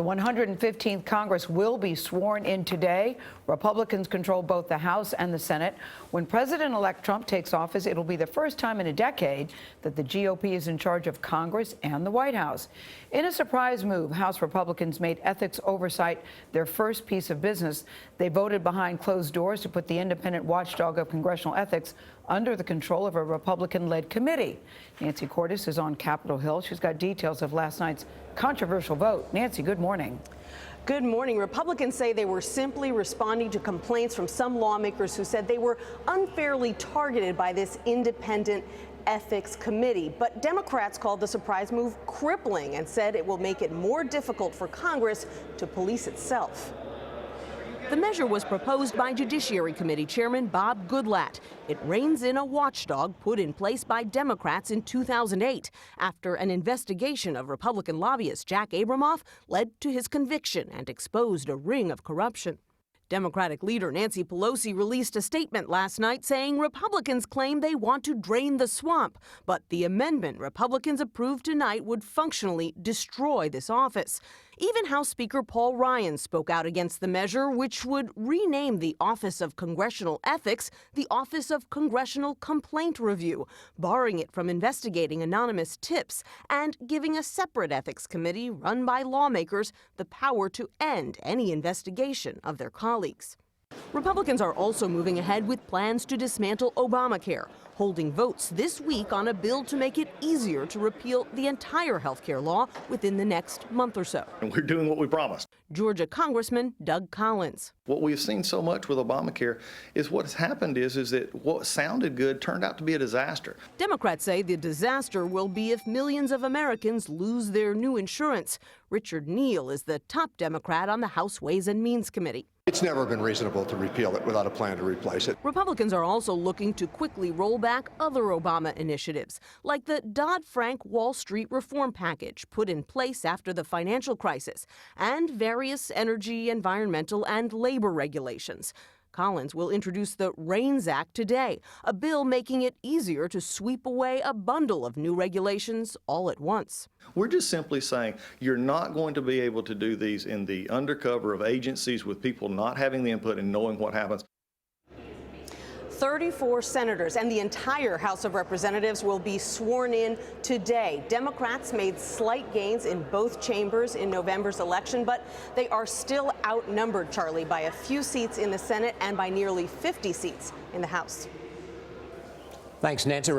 The 115th Congress will be sworn in today. Republicans control both the House and the Senate. When President-elect Trump takes office, it'll be the first time in a decade that the GOP is in charge of Congress and the White House. In a surprise move, House Republicans made ethics oversight their first piece of business. They voted behind closed doors to put the independent watchdog of congressional ethics under the control of a Republican-led committee. Nancy Cordes is on Capitol Hill. She's got details of last night's controversial vote. Nancy, good morning. Good morning. Republicans say they were simply responding to complaints from some lawmakers who said they were unfairly targeted by this independent ethics committee. But Democrats called the surprise move crippling and said it will make it more difficult for Congress to police itself. The measure was proposed by Judiciary Committee Chairman Bob Goodlatte. It reins in a watchdog put in place by Democrats in 2008 after an investigation of Republican lobbyist Jack Abramoff led to his conviction and exposed a ring of corruption. Democratic leader Nancy Pelosi released a statement last night saying Republicans claim they want to drain the swamp, but the amendment Republicans approved tonight would functionally destroy this office. Even House Speaker Paul Ryan spoke out against the measure, which would rename the Office of Congressional Ethics the Office of Congressional Complaint Review, barring it from investigating anonymous tips and giving a separate ethics committee run by lawmakers the power to end any investigation of their colleagues. Republicans are also moving ahead with plans to dismantle Obamacare, holding votes this week on a bill to make it easier to repeal the entire health care law within the next month or so. And we're doing what we promised. Georgia Congressman Doug Collins. What we've seen so much with Obamacare is what's happened is that what sounded good turned out to be a disaster. Democrats say the disaster will be if millions of Americans lose their new insurance. Richard Neal is the top Democrat on the House Ways and Means Committee. It's never been reasonable to repeal it without a plan to replace it. Republicans are also looking to quickly roll back other Obama initiatives, like the Dodd-Frank Wall Street reform package put in place after the financial crisis, and various energy, environmental, and labor regulations. Collins will introduce the REINS Act today, a bill making it easier to sweep away a bundle of new regulations all at once. We're just simply saying you're not going to be able to do these in the undercover of agencies with people not having the input and knowing what happens. 34 senators and the entire House of Representatives will be sworn in today. Democrats made slight gains in both chambers in November's election, but they are still outnumbered, Charlie, by a few seats in the Senate and by nearly 50 seats in the House. Thanks, Nancy.